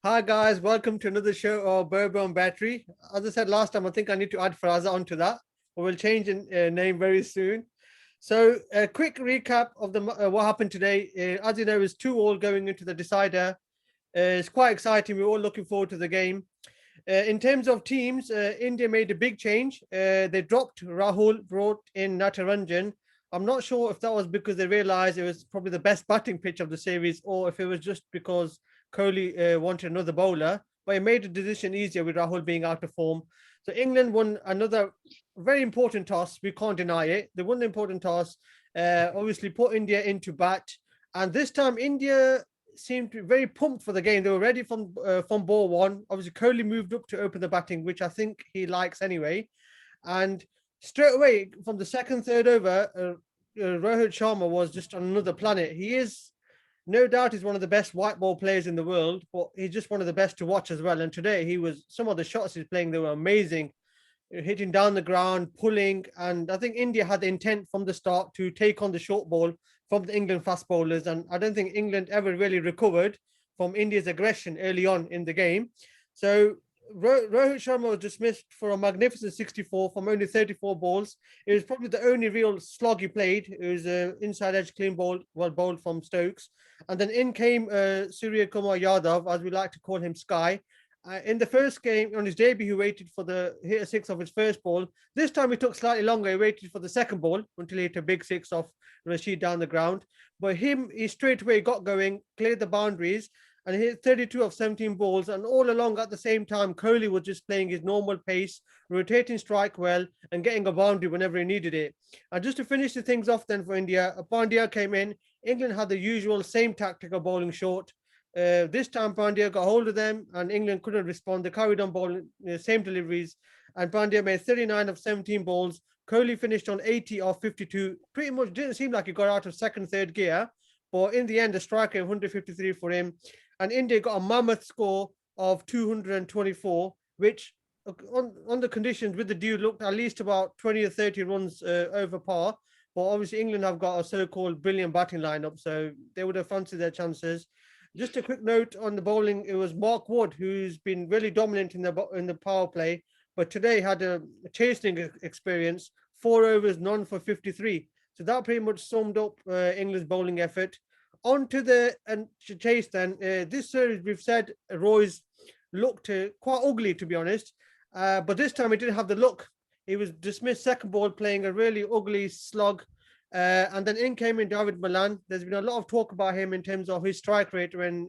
Hi guys, welcome to another show of Bourbon Battery. As I said last time, I think I need to add Faraza onto that, but we'll change the name very soon. So, a quick recap of what happened today. As you know, it's 2-2 going into the decider. It's quite exciting. We're all looking forward to the game. In terms of teams, India made a big change. They dropped Rahul, brought in Natarajan. I'm not sure if that was because they realized it was probably the best batting pitch of the series, or if it was just because Kohli wanted another bowler. But it made the decision easier with Rahul being out of form. So England won another very important toss. We can't deny it. They won the important toss. Obviously, put India into bat, and this time India seemed to be very pumped for the game. They were ready from ball one. Obviously, Kohli moved up to open the batting, which I think he likes anyway. And straight away from the second, third over, Rohit Sharma was just on another planet. He is no doubt he's one of the best white ball players in the world, but he's just one of the best to watch as well. And today he was some of the shots he's playing, they were amazing, hitting down the ground, pulling, and I think India had the intent from the start to take on the short ball from the England fast bowlers, and I don't think England ever really recovered from India's aggression early on in the game. So Rohit Sharma was dismissed for a magnificent 64 from only 34 balls. It was probably the only real slog he played. It was an inside edge clean ball, well bowled from Stokes. And then in came Surya Kumar Yadav, as we like to call him, Sky. In the first game, on his debut, he waited for the hit a six of his first ball. This time he took slightly longer. He waited for the second ball until he hit a big six off Rashid down the ground. But he straight away got going, cleared the boundaries, and hit 32 of 17 balls. And all along at the same time, Kohli was just playing his normal pace, rotating strike well, and getting a boundary whenever he needed it. And just to finish the things off then for India, Pandya came in. England had the usual same tactic of bowling short. This time Pandya got hold of them and England couldn't respond. They carried on bowling the same deliveries, and Pandya made 39 of 17 balls. Kohli finished on 80 of 52. Pretty much didn't seem like he got out of second, third gear, but in the end, the striker 153 for him. And India got a mammoth score of 224, which on the conditions with the dew looked at least about 20 or 30 runs over par. But obviously, England have got a so-called brilliant batting lineup, so they would have fancied their chances. Just a quick note on the bowling: it was Mark Wood who's been really dominant in the power play, but today had a chasing experience. 4 overs, none for 53. So that pretty much summed up England's bowling effort. On to the chase then. This series we've said Roy's looked quite ugly, to be honest, but this time he didn't have the look. He was dismissed second ball, playing a really ugly slog. And then in came in David Malan. There's been a lot of talk about him in terms of his strike rate when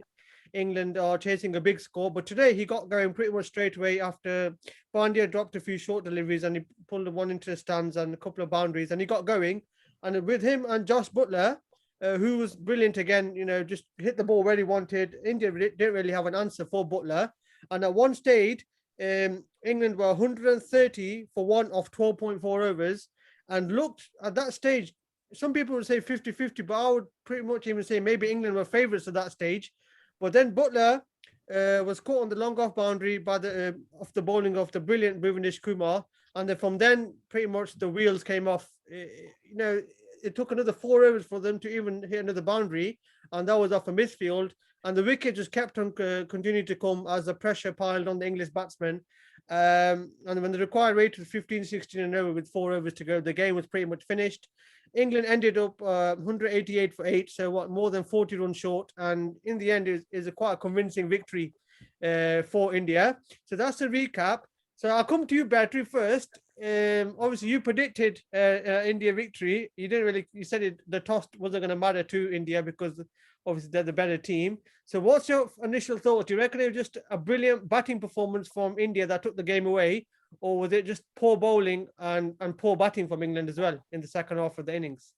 England are chasing a big score. But today he got going pretty much straight away after Pandya dropped a few short deliveries and he pulled one into the stands and a couple of boundaries and he got going. And with him and Josh Butler, who was brilliant again, just hit the ball where he wanted. India didn't really have an answer for Butler. And at one stage, England were 130 for one of 12.4 overs and looked at that stage. Some people would say 50-50, but I would pretty much even say maybe England were favourites at that stage. But then Butler was caught on the long off boundary by the bowling of the brilliant Bhuvanesh Kumar. And then from then, pretty much the wheels came off. It took another 4 overs for them to even hit another boundary, and that was off a misfield. And the wicket just kept on continuing to come as the pressure piled on the English batsmen. And when the required rate was 15-16 and over with 4 overs to go, the game was pretty much finished. England ended up 188 for 8, so more than 40 runs short. And in the end, is a quite a convincing victory for India. So that's the recap. So I'll come to you, Battery, first. Obviously, you predicted India victory. You said the toss wasn't going to matter to India because obviously they're the better team. So what's your initial thought? Do you reckon it was just a brilliant batting performance from India that took the game away? Or was it just poor bowling and poor batting from England as well in the second half of the innings?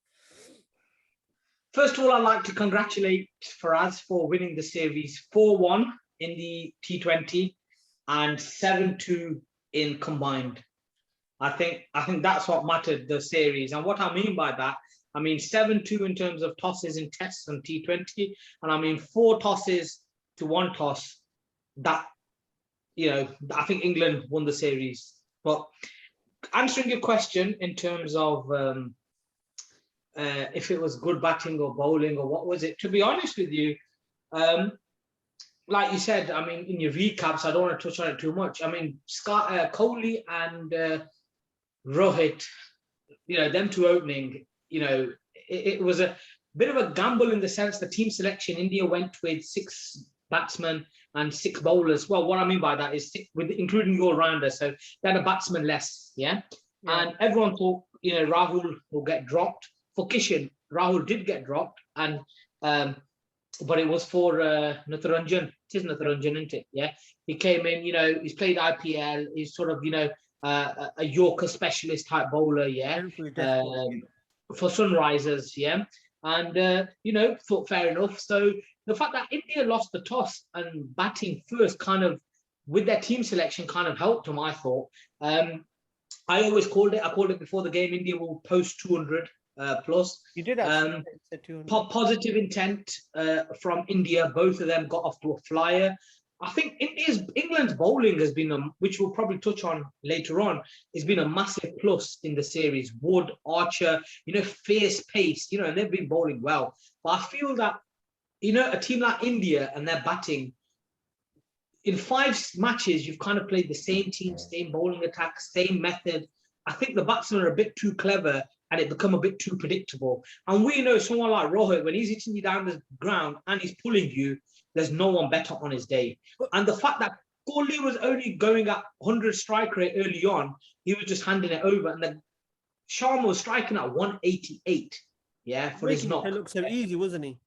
First of all, I'd like to congratulate Faraz for winning the series 4-1 in the T20 and 7-2 in combined. I think that's what mattered, the series. And what I mean by that, I mean 7-2 in terms of tosses in tests and T20, and I mean 4 tosses to 1 toss. That, I think England won the series. But answering your question in terms of if it was good batting or bowling or what was it, to be honest with you, like you said, I mean, in your recaps, I don't want to touch on it too much. I mean, Kohli and Rohit, them two opening, it was a bit of a gamble in the sense the team selection. India went with 6 batsmen and 6 bowlers. Well, what I mean by that is with including your rounder, so they had a batsman less, yeah. And everyone thought, Rahul will get dropped. For Kishan, Rahul did get dropped, and but it was for Natharanjan. It is Natharanjan, isn't it? Yeah, he came in. He's played IPL. He's sort of a Yorker specialist type bowler. Yeah, for Sunrisers. Yeah, and thought fair enough. So the fact that India lost the toss and batting first, kind of with their team selection, kind of helped them. I thought. I always called it. I called it before the game. India will post 200 plus. You did actually say 200. Positive intent from India. Both of them got off to a flyer. I think England's bowling has been, which we'll probably touch on later on, has been a massive plus in the series. Wood, Archer, fierce pace, and they've been bowling well. But I feel that, a team like India and their batting, in 5 matches, you've kind of played the same team, same bowling attack, same method. I think the batsmen are a bit too clever and it become a bit too predictable. And we know someone like Rohit, when he's hitting you down the ground and he's pulling you, there's no one better on his day. And the fact that Kohli was only going at 100 strike rate early on, he was just handing it over. And then Sharma was striking at 188, for his knock. It looked so easy, wasn't he?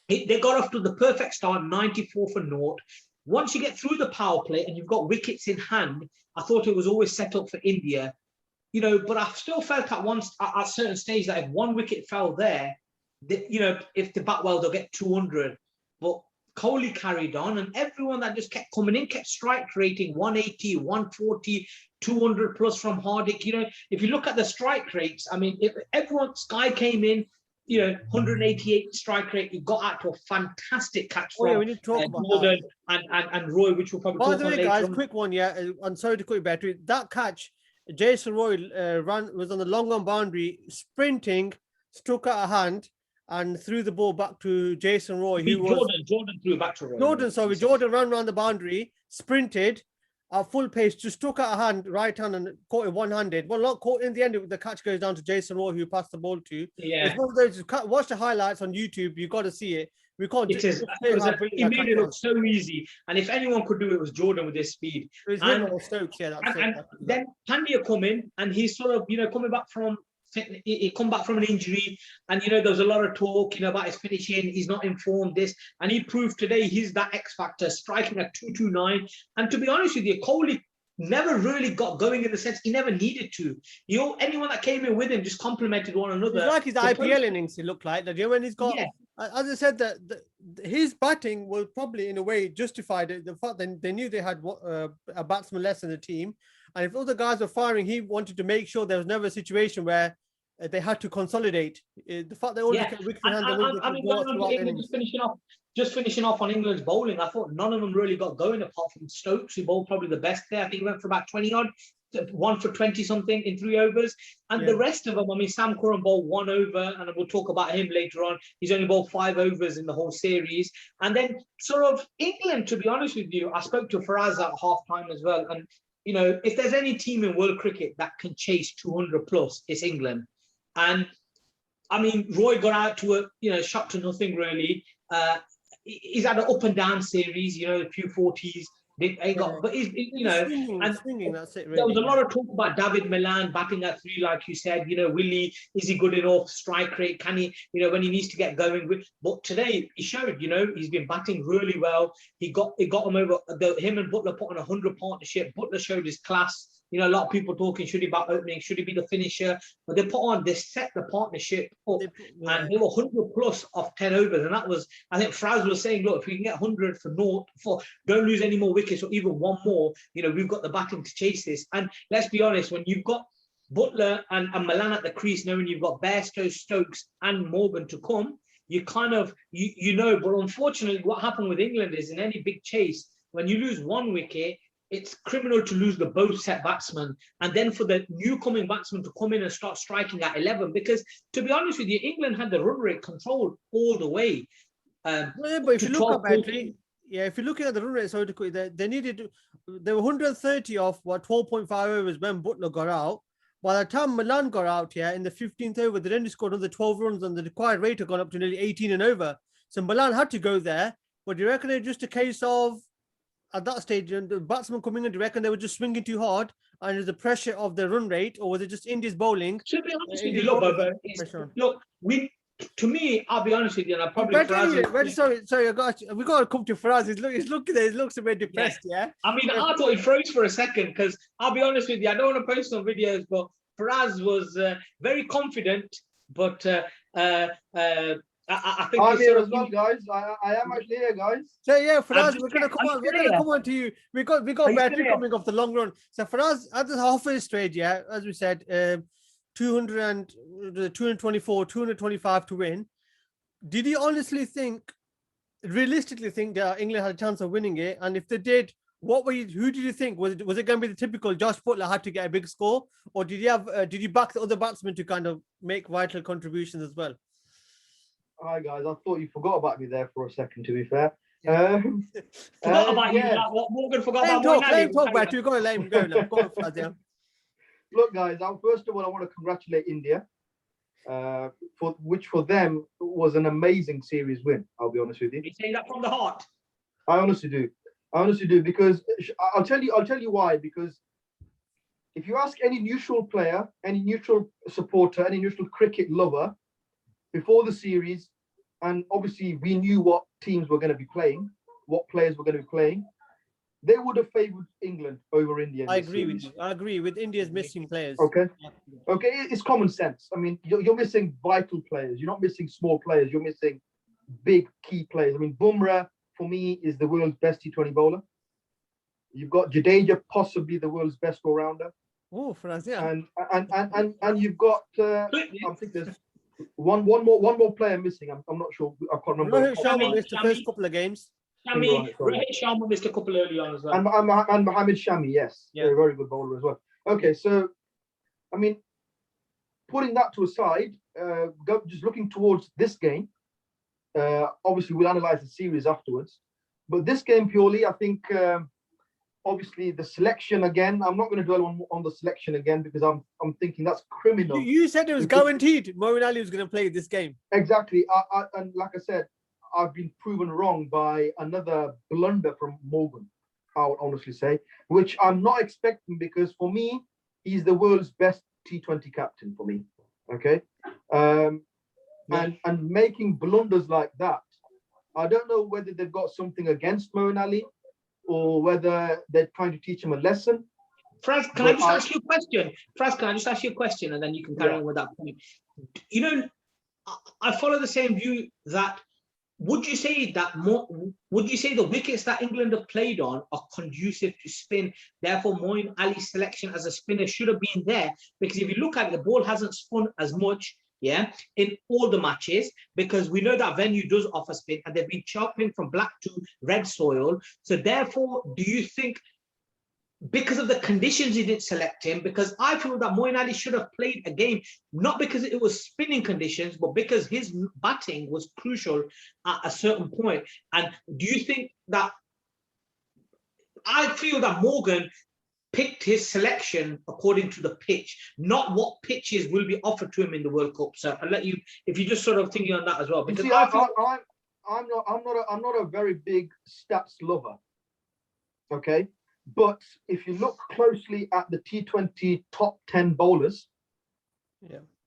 They got off to the perfect start, 94 for naught. Once you get through the power play and you've got wickets in hand, I thought it was always set up for India. But I still felt at a certain stage that if one wicket fell there, if they bat well, they'll get 200. But Kohli carried on, and everyone that just kept coming in kept strike rating 180, 140, 200 plus from Hardik. If you look at the strike rates, I mean, if Sky came in, 188 strike rate, he got out to a fantastic catch from we need to talk about Jordan and Roy, which we'll probably talk about later. Guys, quick one, I'm sorry to cut you, Battery. That catch, Jason Roy was on the long on boundary, sprinting, struck out a hand, and threw the ball back to Jason Roy. Jordan threw it back to Roy. Jordan ran around the boundary, sprinted at full pace, just struck out a hand, right hand, and caught it one-handed. Well, not caught in the end. The catch goes down to Jason Roy, who passed the ball to. Yeah. It's one of those. Watch the highlights on YouTube. You've got to see it. We can't. It made it look so easy, and if anyone could do it, it was Jordan with his speed. It was him or Stokes, then Pandya come in, and he's sort of coming back from. He come back from an injury, and there was a lot of talk about his finishing. He's not informed this, and he proved today he's that X factor, striking at 229. And to be honest with you, Kohli never really got going in the sense he never needed to. Anyone that came in with him just complemented one another. It's like his IPL innings. It looked like that. When he's got, as I said, that his batting will probably in a way justified it. The fact that they knew they had a batsman less in the team, and if other guys were firing, he wanted to make sure there was never a situation where they had to consolidate. The fact they only kept wickets in hand. Just finishing off on England's bowling, I thought none of them really got going apart from Stokes, who bowled probably the best there. I think he went for about 20 odd, 1 for 20 something in 3 overs. And the rest of them, I mean, Sam Curran bowled 1 over, and we'll talk about him later on. He's only bowled 5 overs in the whole series. And then sort of England, to be honest with you, I spoke to Faraz at half time as well. And, if there's any team in world cricket that can chase 200 plus, it's England. And I mean, Roy got out to a shot to nothing really. He's had an up and down series, a few 40s. But he's swinging, that's it, really. There was a lot of talk about David Milan batting at 3, like you said. Willie, is he good enough? Strike rate, can he? When he needs to get going. But today he showed. He's been batting really well. He got him over. Him and Butler put on a 100 partnership. Butler showed his class. A lot of people talking, should he bat opening? Should he be the finisher? But they set the partnership up, and they were 100 plus of 10 overs. And that was, I think Fraz was saying, look, if we can get 100 for naught, don't lose any more wickets or even one more, we've got the batting to chase this. And let's be honest, when you've got Butler and Milan at the crease, knowing you've got Bairstow, Stokes and Morgan to come, you kind of, but unfortunately what happened with England is in any big chase, when you lose 1 wicket, it's criminal to lose the both set batsmen, and then for the new coming batsman to come in and start striking at 11. Because to be honest with you, England had the run rate controlled all the way. But if you look at Battery, Yeah, if you're looking at the run rate, sorry to quick, they needed, they were 130 off what 12.5 overs when Butler got out. By the time Milan got out, yeah, in the 15th over, they only scored another 12 runs and the required rate had gone up to nearly 18 and over. So Milan had to go there. But do you reckon it's just a case of at that stage, and the batsman coming in, do you reckon they were just swinging too hard and the pressure of the run rate, or was it just India's bowling? To be honest with you, India's look, bowling Baba, pressure on? look, to me, I'll be honest with you, and I But probably sorry, we got to come to Faraz. He's looking there, he looks a bit depressed, yeah. I mean, I thought he froze for a second because I'll be honest with you, I don't want to post some videos, but Faraz was very confident, but I think I'm he's here sort as of well, guys. I am actually here, guys. So yeah, Faraz, just we're gonna come on. I'm We're still gonna here. come on to you. We Are got you battery still here? coming off the long run. So Faraz, at the halfway stage, yeah, as we said, 200 and 224, 225 to win. Did you honestly think, realistically think that England had a chance of winning it? And if they did, who did you think was it going to be the typical Josh Butler had to get a big score, or did you have did you back the other batsmen to kind of make vital contributions as well? Hi, guys. I thought you forgot about me there for a second, to be fair. Forgot about you, yeah. like what Morgan forgot Let him about talk, battery. We've got to let him go now. Go on, Faraz, yeah. Look, guys, first of all, I want to congratulate India, for them was an amazing series win. I'll be honest with you. You saying that from the heart? I honestly do. I honestly do, because I'll tell you why. Because if you ask any neutral player, any neutral supporter, any neutral cricket lover before the series, and obviously we knew what teams were going to be playing, what players were going to be playing, they would have favored England over India. I agree with you. I agree with India's missing players. Okay. Okay, it's common sense. I mean, you're missing vital players. You're not missing small players. You're missing big key players. I mean, Bumrah for me is the world's best T20 bowler. You've got Jadeja, possibly the world's best all-rounder. Oh, Faraz, yeah. And you've got I think there's one more player missing. I'm not sure. I can't remember. Rohit Sharma missed the first couple of games. Rohit Sharma missed a couple early on as well. And Mohammed Shami, yes, Yeah. a very good bowler as well. Okay, so I mean, putting that to aside, just looking towards this game. Obviously, we'll analyze the series afterwards, but this game purely, I think, obviously the selection again. I'm not going to dwell on the selection again because I'm thinking that's criminal. You said it was guaranteed Moeen Ali was going to play this game. Exactly, and like I said, I've been proven wrong by another blunder from Morgan, I would honestly say, which I'm not expecting, because for me, he's the world's best T20 captain for me. Okay. And making blunders like that, I don't know whether they've got something against Moeen Ali or whether they're trying to teach him a lesson. Fraz, can I just ask you a question? Fraz, can I just ask you a question and then you can carry on with that point? You know, I follow the same view that would you say the wickets that England have played on are conducive to spin? Therefore, Moeen Ali's selection as a spinner should have been there, because if you look at it, the ball hasn't spun as much, yeah, in all the matches, because we know that venue does offer spin and they've been chopping from black to red soil. So therefore, do you think because of the conditions he didn't select him? Because I feel that Moeen Ali should have played a game, not because it was spinning conditions, but because his batting was crucial at a certain point. And do you think that, I feel that Morgan picked his selection according to the pitch, not what pitches will be offered to him in the World Cup. So I'll let you, if you're just sort of thinking on that as well. Because see, I'm not a very big stats lover. Okay. But if you look closely at the T20 top 10 bowlers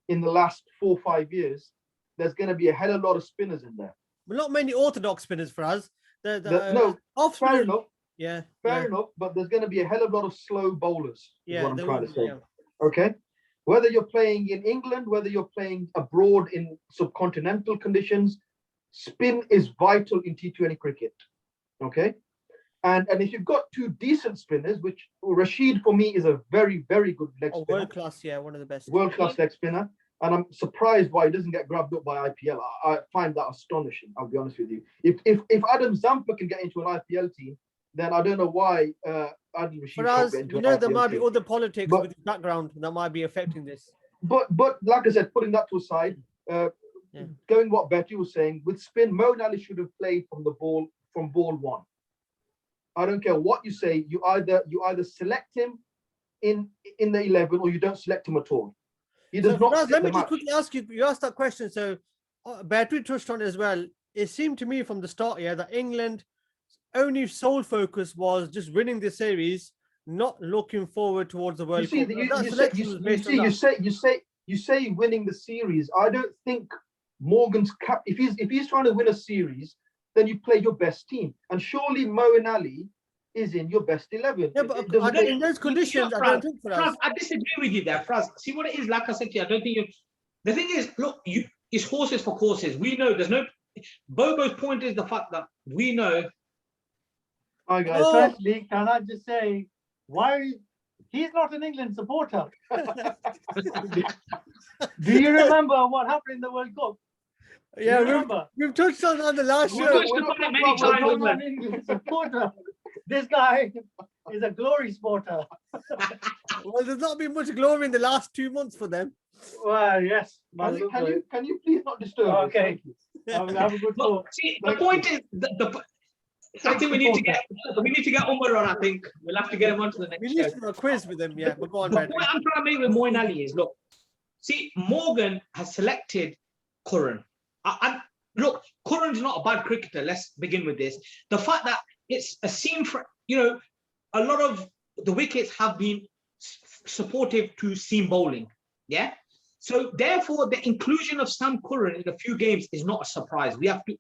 in the last 4 or 5 years, there's going to be a hell of a lot of spinners in there. Not many orthodox spinners for us. No, fair enough. Yeah. Fair enough, but there's going to be a hell of a lot of slow bowlers. Yeah, is what I'm trying to say. Okay. Whether you're playing in England, whether you're playing abroad in subcontinental conditions, spin is vital in T20 cricket. Okay. And if you've got two decent spinners, which Rashid for me is a very, very good leg spinner. World class, yeah, one of the best. World class leg spinner. And I'm surprised why he doesn't get grabbed up by IPL. I find that astonishing, I'll be honest with you. If Adam Zampa can get into an IPL team, then I don't know why Adil Rashid can't get into an IPL team. There might be other politics with his background that might be affecting this. But like I said, putting that to aside, going what Betty was saying, with spin, Moeen Ali should have played from ball 1. I don't care what you say. You either select him in the 11 or you don't select him at all. He does So not Faraz, fit let the me just match. quickly ask you. You asked that question, so Battery touched on it as well. It seemed to me from the start, yeah, that England only sole focus was just winning the series, not looking forward towards the You World see, Cup. That selection was based on that. you say winning the series. I don't think Morgan's cap. If he's trying to win a series, then you play your best team. And surely Mo and Ali is in your best 11. Yeah, It but doesn't make. in those conditions, I don't think for Fraz, us. I disagree with you there, Fraz. See what it is, like I said to you, I don't think you. The thing is, look, it's horses for courses. We know there's no. Bobo's point is the fact that we know. Hi guys. Oh, Firstly, can I just say why he's not an England supporter? Do you remember what happened in the World Cup? yeah, remember? we've touched on the last We show. touched we're not upon it talking many about He's times. not an England supporter. This guy is a glory sporter. Well, there's not been much glory in the last 2 months for them. Well, yes. Can you please not disturb us? Okay. Thank you. Have a good Look, talk. see, the Thank point is, I think we need to get Umar on. I think we'll have to get him onto the We next need show. to do a quiz with them, yeah. But go on, The Battery. point I'm trying to make with Moeen Ali is, look, see, Morgan has selected Curran. And look, Curran's not a bad cricketer. Let's begin with this. The fact that it's a seam for, a lot of the wickets have been supportive to seam bowling. Yeah. So therefore, the inclusion of Sam Curran in a few games is not a surprise. We have to,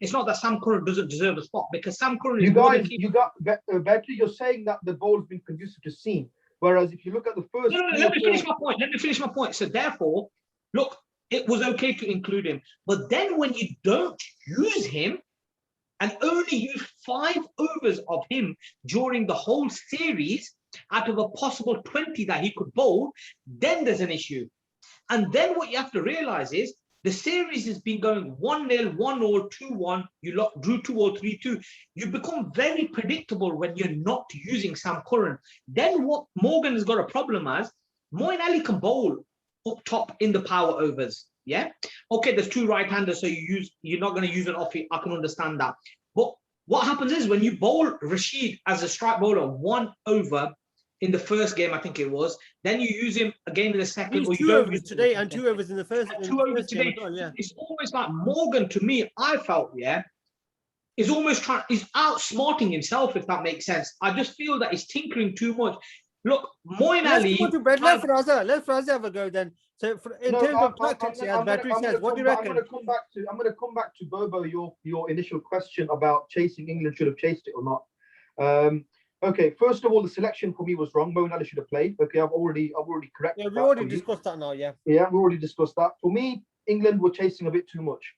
it's not that Sam Curran doesn't deserve a spot, because Sam Curran is Battery, you're saying that the ball's been conducive to seam. Whereas if you look at the first. No, let me finish my point. So therefore, look, it was okay to include him. But then when you don't use him and only use 5 overs of him during the whole series out of a possible 20 that he could bowl, then there's an issue. And then what you have to realize is the series has been going 1-0, 1-0, 2-1. You drew 2 or 3-2. You become very predictable when you're not using Sam Curran. Then what Morgan has got a problem as, Moeen Ali can bowl up top in the power overs. Yeah. Okay, there's 2 right-handers, so you're not going to use an offie. I can understand that. But what happens is when you bowl Rashid as a strike bowler 1 over in the first game, I think it was, then you use him again in the second. Or 2 overs today and 2 overs in the first. And 2 overs today. Well, yeah. It's almost like Morgan, to me, I felt, is almost he's outsmarting himself, if that makes sense. I just feel that he's tinkering too much. Look, Moeen Ali. Let Faraz have a go then. So in terms of tactics, as Battery says, what do you reckon? I'm going to come back to Bobo, your initial question about chasing England, should have chased it or not. Okay, first of all, the selection for me was wrong. Moeen Ali should have played. Okay, I've already corrected. Yeah, we already discussed that now. Yeah. Yeah, we already discussed that. For me, England were chasing a bit too much.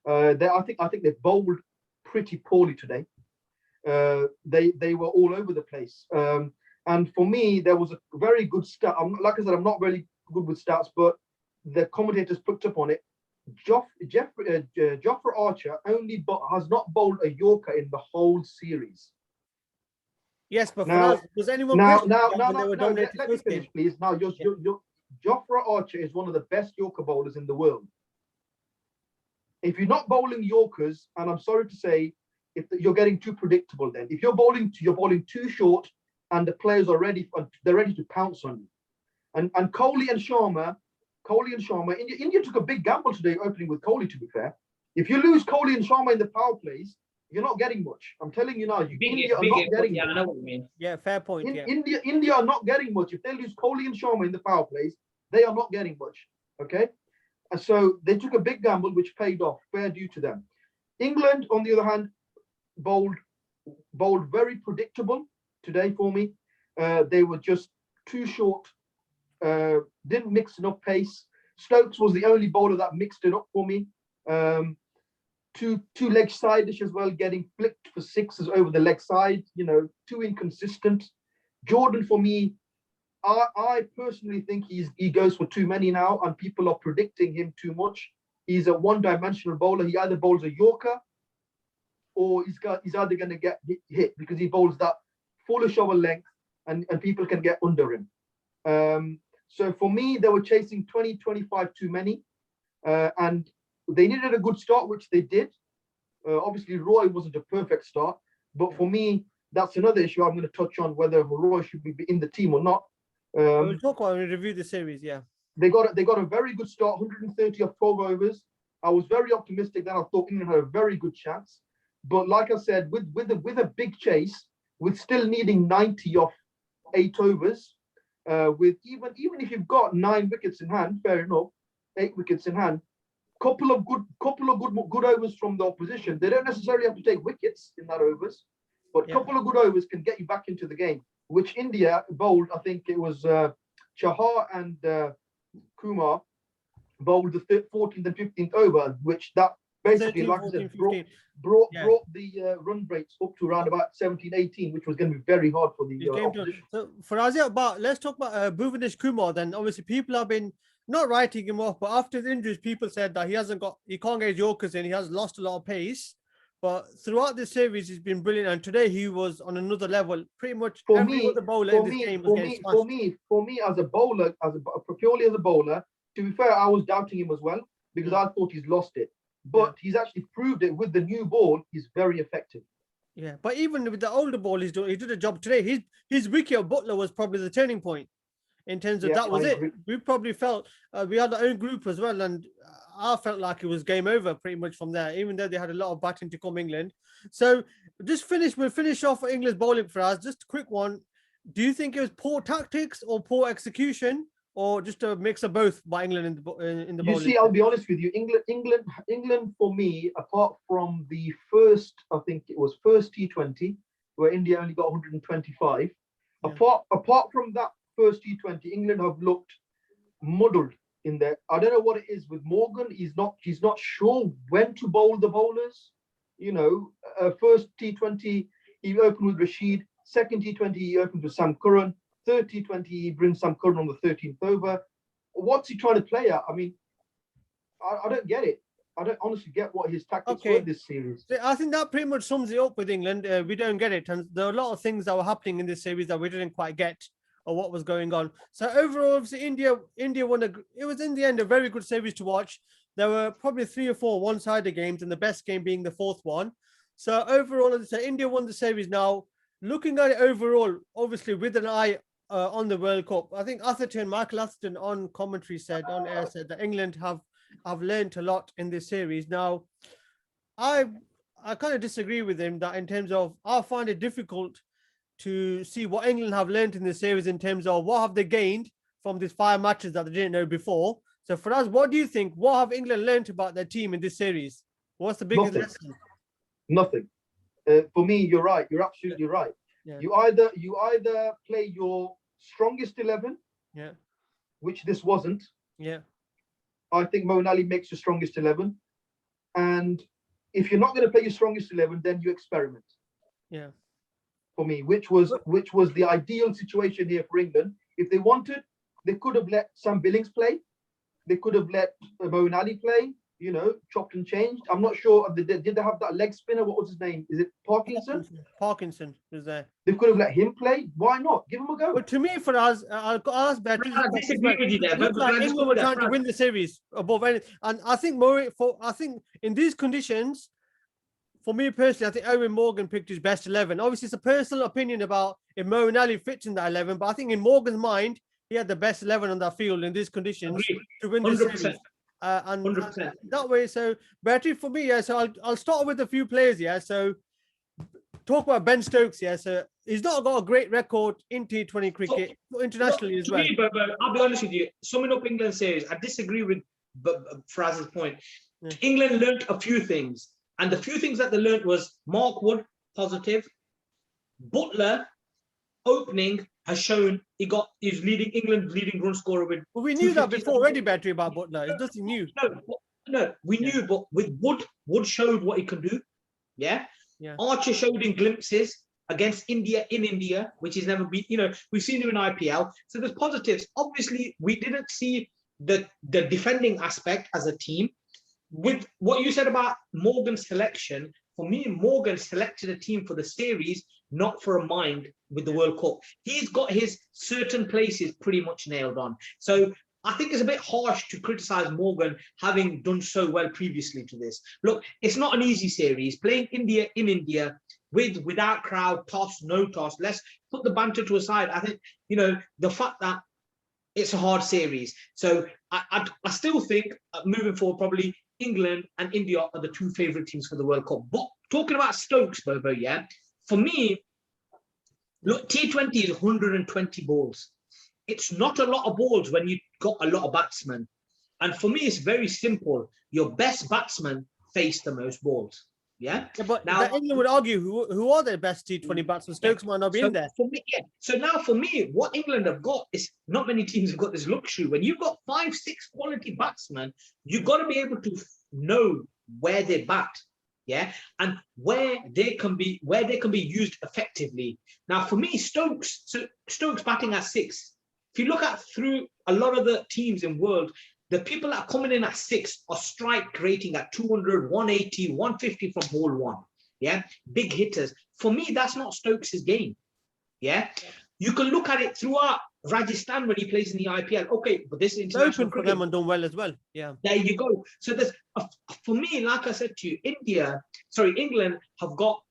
I think they bowled pretty poorly today. They were all over the place. And for me, there was a very good stat. Like I said, I'm not really good with stats, but the commentators picked up on it. Jofra Archer has not bowled a Yorker in the whole series. Yes, but now, was anyone now, let me finish, please. Now, Jofra Archer is one of the best Yorker bowlers in the world. If you're not bowling Yorkers, and I'm sorry to say, you're getting too predictable. Then, if you're bowling too short, and the players are ready to pounce on you. And Kohli and Sharma, India took a big gamble today opening with Kohli, to be fair. If you lose Kohli and Sharma in the power plays, you're not getting much. I'm telling you now, India are not getting much. I know what you mean. Yeah, fair point. India are not getting much. If they lose Kohli and Sharma in the power plays, they are not getting much. Okay? And so they took a big gamble, which paid off, fair due to them. England, on the other hand, bowled very predictable today for me. They were just too short, didn't mix enough pace. Stokes was the only bowler that mixed it up for me. Two leg side-ish as well, getting flicked for 6s over the leg side, too inconsistent. Jordan, for me, I personally think he goes for too many now, and people are predicting him too much. He's a one-dimensional bowler. He either bowls a Yorker, or he's either going to get hit because he bowls that foolish over length, and people can get under him. So for me, they were chasing 20, 25 too many, and they needed a good start, which they did. Obviously, Roy wasn't a perfect start, but for me, that's another issue I'm going to touch on, whether Roy should be in the team or not. We'll talk about it when we review the series. Yeah. They got a very good start, 130 off 12 overs. I was very optimistic that I thought England had a very good chance. But like I said, with a big chase, with still needing 90 off 8 overs, with even if you've got 9 wickets in hand, fair enough, 8 wickets in hand, couple of good overs from the opposition. They don't necessarily have to take wickets in that overs, but a couple of good overs can get you back into the game. Which India bowled, I think it was Chahar and Kumar bowled the 14th and 15th over, which that basically, 13, like 14, I said, 15. brought the run rates up to around about 17, 18, which was going to be very hard for the opposition. So for Azia, let's talk about Bhuvanesh Kumar. Then obviously people have been not writing him off, but after the injuries, people said that he can't get his Yorkers in. He has lost a lot of pace. But throughout this series, he's been brilliant. And today he was on another level. Pretty much every other bowler in this game was getting smashed. For me, as a bowler, purely as a bowler, to be fair, I was doubting him as well because I thought he's lost it. But he's actually proved it with the new ball. He's very effective. Yeah, but even with the older ball, he did a job today. His wicket of Butler was probably the turning point in terms of that was it. We probably felt we had our own group as well, and I felt like it was game over pretty much from there, even though they had a lot of batting to come England. So we'll finish off for England's bowling for us. Just a quick one. Do you think it was poor tactics or poor execution, or just a mix of both by England in the bowling? You see, I'll be honest with you. England for me, apart from the first, I think it was first T20, where India only got 125. Yeah. Apart from that first T20, England have looked muddled in there. I don't know what it is with Morgan. He's not sure when to bowl the bowlers. You know, first T20 he opened with Rashid. Second T20 he opened with Sam Curran. Third T20 he brings Sam Curran on the 13th over. What's he trying to play at? I mean, I don't get it. I don't honestly get what his tactics were this series. I think that pretty much sums it up with England. We don't get it, and there are a lot of things that were happening in this series that we didn't quite get, or what was going on. So overall, obviously, India won. It was in the end a very good series to watch. There were probably 3 or 4 one-sided games, and the best game being the 4th one. So overall, as I say, India won the series. Now, looking at it overall, obviously with an eye on the World Cup, I think Michael Atherton on commentary said that England have learned a lot in this series. Now, I kind of disagree with him that in terms of I find it difficult to see what England have learned in this series in terms of what have they gained from these 5 matches that they didn't know before. So for us, what do you think? What have England learned about their team in this series? What's the biggest lesson? Nothing. For me, you're right. You're absolutely right. Yeah. You either play your strongest 11, which this wasn't. Yeah. I think Moeen Ali makes your strongest 11, and if you're not going to play your strongest 11, then you experiment. Yeah. For me, which was the ideal situation here for England. If they wanted, they could have let Sam Billings play. They could have let Moeen Ali play. You know, chopped and changed. I'm not sure. Did they have that leg spinner? What was his name? Is it Parkinson? Parkinson was there. They could have let him play. Why not? Give him a go. But to me, for us, I'll ask Becky. I disagree with you there. But like England were trying to win the series above anything. And I think in these conditions, for me personally, I think Owen Morgan picked his best 11. Obviously, it's a personal opinion about if Moeen Ali fits in that 11. But I think in Morgan's mind, he had the best 11 on that field in these conditions to win this series. And that way, so Becky, for me, so I'll start with a few players. So talk about Ben Stokes. So he's not got a great record in T20 cricket, internationally as well. But I'll be honest with you. Summing up England's series, I disagree with Faraz's point. Yeah. England learnt a few things, and the few things that they learnt was Mark Wood, positive. Butler, opening, has shown he's leading England's leading run scorer with. Well, we knew that before already, Battery, about Butler. It's nothing new. No, we knew, but with Wood showed what he can do. Yeah. Archer showed in glimpses against India in India, which has never been. We've seen him in IPL. So there's positives. Obviously, we didn't see the defending aspect as a team. With what you said about Morgan's selection, for me, Morgan selected a team for the series, not for a mind with the World Cup. He's got his certain places pretty much nailed on. So I think it's a bit harsh to criticize Morgan having done so well previously to this. Look, it's not an easy series. Playing India in India, without crowd, toss, no toss. Let's put the banter to a side. I think, you know, the fact that it's a hard series. So I still think moving forward, probably England and India are the two favorite teams for the World Cup. But talking about Stokes, Bobo, yeah, for me, look, T20 is 120 balls. It's not a lot of balls when you've got a lot of batsmen. And for me, it's very simple. Your best batsmen face the most balls. Yeah. But now that England would argue who are their best T20 batsmen. Stokes might not be in there. For me, So now for me, what England have got is not many teams have got this luxury. When you've got 5, 6 quality batsmen, you've got to be able to know where they bat. Yeah, and where they can be used effectively. Now, for me, Stokes batting at 6. If you look at through a lot of the teams in world, the people that are coming in at 6 are strike rating at 200, 180, 150 from hole 1. Yeah, big hitters. For me, that's not Stokes' game. Yeah, you can look at it throughout Rajasthan when he plays in the IPL. Okay, but this is international open for them and done well as well. Yeah, there you go. So there's for me, like I said to you, England have got.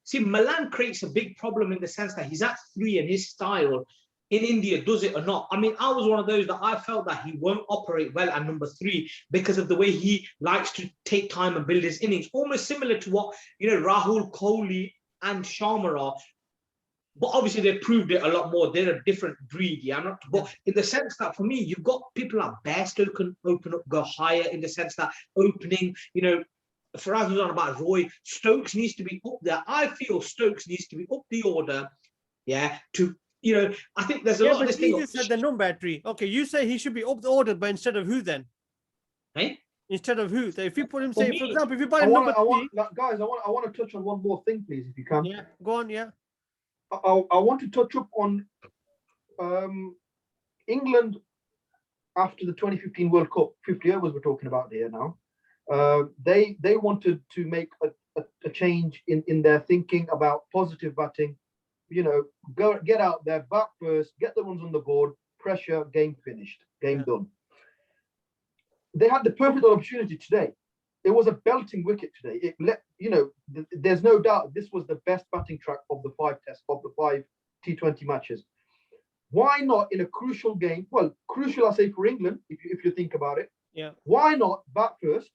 See, Milan creates a big problem in the sense that he's at 3 and his style in India does it or not. I mean, I was one of those that I felt that he won't operate well at number 3 because of the way he likes to take time and build his innings, almost similar to what, you know, Rahul, Kohli and Sharma are. But obviously they proved it a lot more. They're a different breed, yeah. But in the sense that for me, you've got people like Bairstow can open up, go higher in the sense that opening, you know, Faraz was on about Roy. Stokes needs to be up there. I feel Stokes needs to be up the order, yeah, to, you know, I think there's a lot of this thing. You just said the number battery. Okay, you say he should be up the order, but instead of who then? Eh? Instead of who? So if you put him, For say, me, for example, if you buy number 3. Guys, I want to touch on one more thing, please, if you can. Yeah, go on, yeah. I want to touch up on England after the 2015 World Cup. 50 overs we're talking about here now. They wanted to make a change in their thinking about positive batting. You know, get out there, bat first, get the runs on the board, pressure, game finished, game done. They had the perfect opportunity today. It was a belting wicket today. It let, you know, there's no doubt this was the best batting track of the 5 T20 matches. Why not in a crucial game? Well, crucial, I say, for England, if you think about it. Yeah. Why not bat first?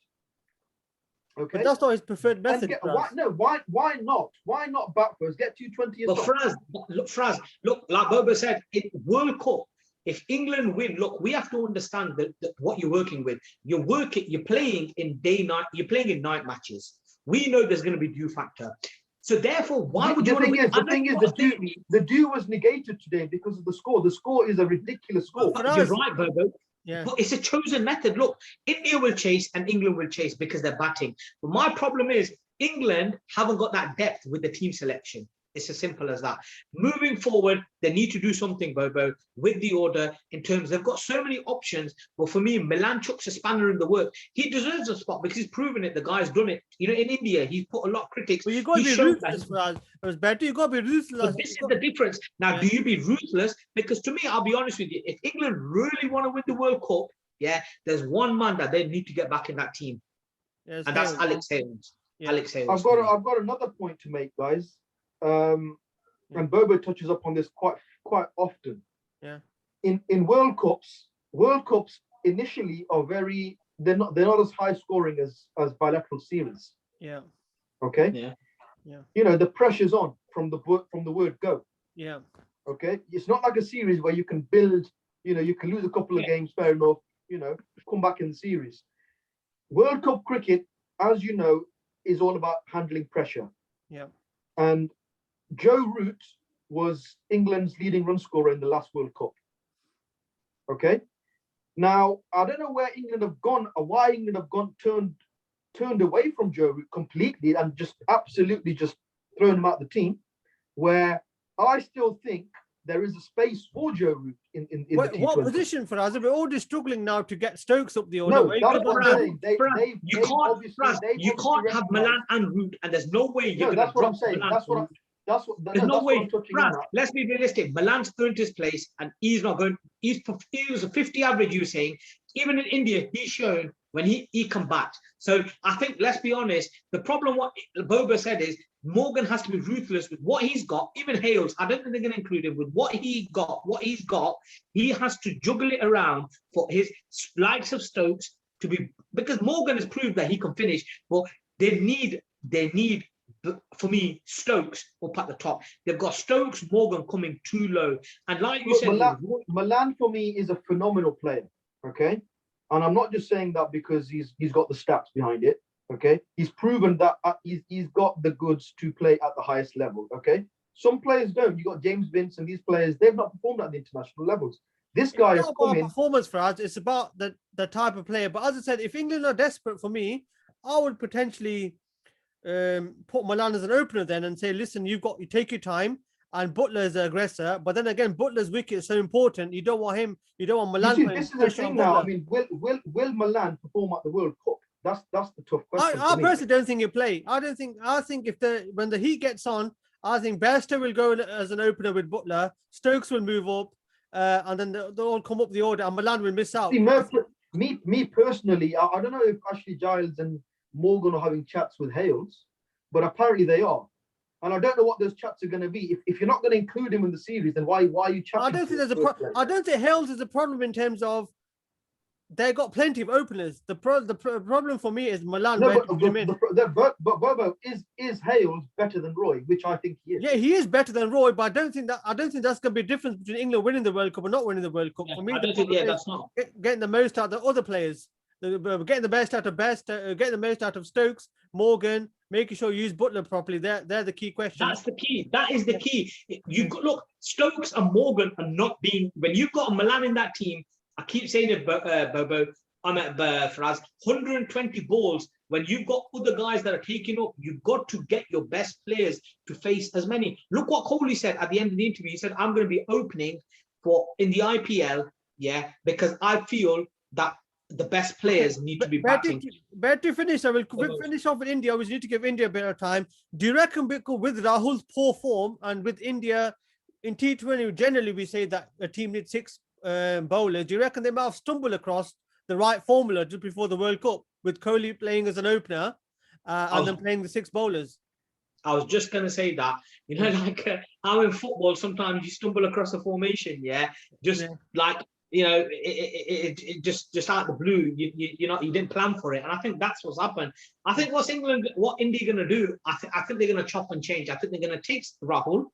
Okay. But that's not his preferred method. Why not? Why not bat first? Get T20. But Fraz, look, like Bobo said, in World Cup, if England win, look, we have to understand that what you're working with. You're playing in night matches. We know there's going to be dew factor. So therefore, why would you? The thing is, the dew was negated today because of the score. The score is a ridiculous score. You're right, Bobo. Yeah. But it's a chosen method. Look, India will chase and England will chase because they're batting. But my problem is England haven't got that depth with the team selection. It's as simple as that. Moving forward, they need to do something, Bobo, with the order in terms they've got so many options. But for me, Milan chucks a spanner in the work. He deserves a spot because he's proven it. The guy's done it. You know, in India, he's put a lot of critics. Well, you got to be ruthless. It was better. You got to be ruthless. But this is the difference. Now, do you be ruthless? Because to me, I'll be honest with you. If England really want to win the World Cup, yeah, there's one man that they need to get back in that team, and that's Alex Hales. Yeah. Alex Hales. I've got another point to make, guys. And Bobo touches up on this quite often. Yeah. In World Cups initially are they're not as high scoring as bilateral series. Yeah. Okay. Yeah. Yeah. You know, the pressure's on from the word go. Yeah. Okay. It's not like a series where you can build. You know, you can lose a couple of games, fair enough. You know, come back in the series. World Cup cricket, as you know, is all about handling pressure. Yeah. And Joe Root was England's leading run scorer in the last World Cup. Okay. Now, I don't know where England have gone or why England have turned away from Joe Root completely and just absolutely just thrown him out the team, where I still think there is a space for Joe Root in the T20. What position for us? We're already struggling now to get Stokes up the order. No, that's what I'm saying. You can't have Milan and Root, and there's no way you're going to. That's what I'm saying. There's no way. Let's be realistic. Milan's third to his place, and he's not going. He was a 50 average. You were saying, even in India, he's shown when he come back. So I think, let's be honest, the problem what Boba said is Morgan has to be ruthless with what he's got. Even Hales, I don't think they're going to include him with what he's got. He has to juggle it around for his likes of Stokes to be, because Morgan has proved that he can finish. Well, they need, for me, Stokes up at the top. They've got Stokes, Morgan coming too low. And like you said, Milan for me is a phenomenal player. Okay. And I'm not just saying that because he's got the stats behind it. Okay. He's proven that he's got the goods to play at the highest level. Okay. Some players don't. You got James Vince and these players, they've not performed at the international levels. This guy is coming. Performance for us. It's about the type of player. But as I said, if England are desperate for me, I would potentially put Milan as an opener then and say, listen, you take your time, and Butler is the aggressor. But then again, Butler's wicket is so important. You don't want him. You don't want Milan. This is the thing now. I mean, will Milan perform at the World Cup? That's the tough question. I personally don't think he'll play. I think when the heat gets on, I think Bairstow will go as an opener with Butler. Stokes will move up, and then they'll all come up the order, and Milan will miss out. See, me personally, I don't know if Ashley Giles and Morgan are having chats with Hales, but apparently they are. And I don't know what those chats are going to be. If you're not going to include him in the series, then why are you chatting? I don't think there's a problem. I don't think Hales is a problem in terms of they've got plenty of openers. The problem for me is Milan. No, but Bobo, is Hales better than Roy, which I think he is. Yeah, he is better than Roy, but I don't think that's going to be a difference between England winning the World Cup and not winning the World Cup. Yeah, for me, that's not getting the most out of the other players. Getting the best out of getting the most out of Stokes, Morgan, making sure you use Butler properly. They're the key questions. That's the key. That is the key. Look, Stokes and Morgan are not being, when you've got a Milan in that team, I keep saying it, Bobo, I'm at Faraz, 120 balls. When you've got other guys that are taking up, you've got to get your best players to face as many. Look what Kohli said at the end of the interview. He said, I'm going to be opening in the IPL, because I feel that the best players need to be batting. Better to finish. I will finish off with India. We need to give India a bit of time. Do you reckon with Rahul's poor form and with India in T20, generally we say that a team needs 6 bowlers. Do you reckon they might have stumbled across the right formula just before the World Cup with Kohli playing as an opener and then playing the 6 bowlers? I was just going to say that, like how in football, sometimes you stumble across a formation, like, it just out of the blue, you didn't plan for it, and I think that's what's happened. I think what India going to do, I think they're going to chop and change. I think they're going to take Rahul,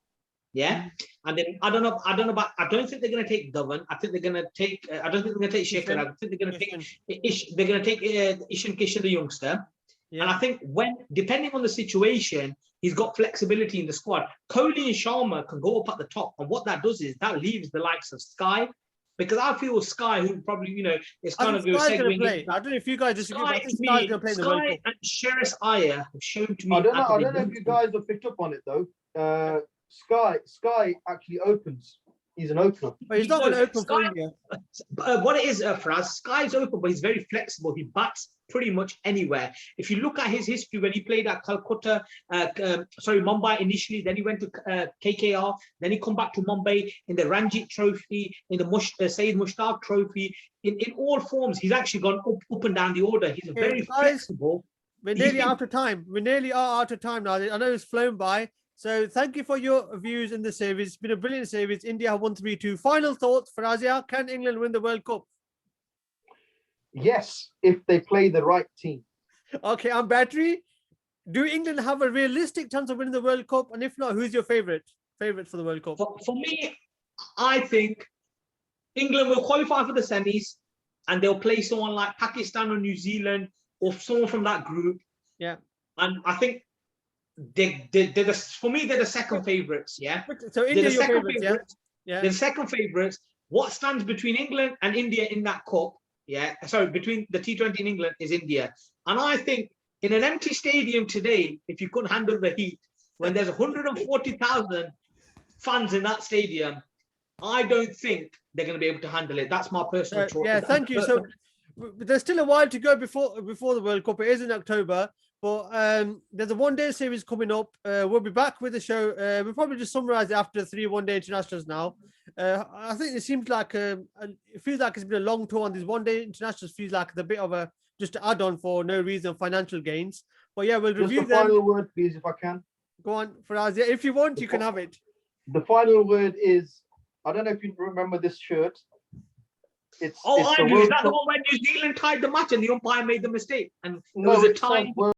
and then I don't know, I don't think they're going to take Dhawan. I think they're going to take. I don't think they're going to take Shekhar. I think they're going to take Ishan Kishan, the youngster. Yeah. And I think depending on the situation, he's got flexibility in the squad. Kohli and Sharma can go up at the top, and what that does is that leaves the likes of Sky. Because I feel Sky, who probably, is kind of going to play. I don't know if you guys disagree, but I think Sky's going to play the World Cup. And Sheris Iyer have shown to me. I don't know if you guys have picked up on it though. Sky actually opens. He's an opener. But he's not going to open for India. What it is for us, Sky's open, but he's very flexible. He bats pretty much anywhere. If you look at his history, when he played at Calcutta, Mumbai initially, then he went to KKR, then he come back to Mumbai in the Ranji Trophy, in the Syed Mushtaq Trophy. In all forms, he's actually gone up and down the order. He's very flexible. We're nearly out of time. We nearly are out of time now. I know it's flown by. So thank you for your views in the series. It's been a brilliant series. India have won 3-2. Final thoughts, Farazia. Can England win the World Cup? Yes, if they play the right team. Okay, I'm Battery. Do England have a realistic chance of winning the World Cup? And if not, who's your favorite for the World Cup? For me, I think England will qualify for the semis, and they'll play someone like Pakistan or New Zealand or someone from that group. Yeah. And I think they're the second favorites. Yeah. So India, your favorites, They're the second favorites. What stands between England and India in that cup? Yeah. Sorry, between the T20 and England is India. And I think in an empty stadium today, if you couldn't handle the heat, when there's 140,000 fans in that stadium, I don't think they're going to be able to handle it. That's my personal choice. Yeah, thank you. So there's still a while to go before the World Cup. It is in October. But there's a one-day series coming up. We'll be back with the show. We'll probably just summarize it after 3 one-day internationals now. I think it seems like it feels like it's been a long tour on these one-day internationals. Feels like it's a bit of a just to add on for no reason, financial gains. But yeah, we'll Just review the them. final word, please, if I can. Go on, Faraz. Yeah, if you want, you can have it. The final word is, I don't know if you remember this shirt. It's Oh, a Andrew, is World that the Cup. one when New Zealand tied the match and the umpire made the mistake? And it No, was a it says tie.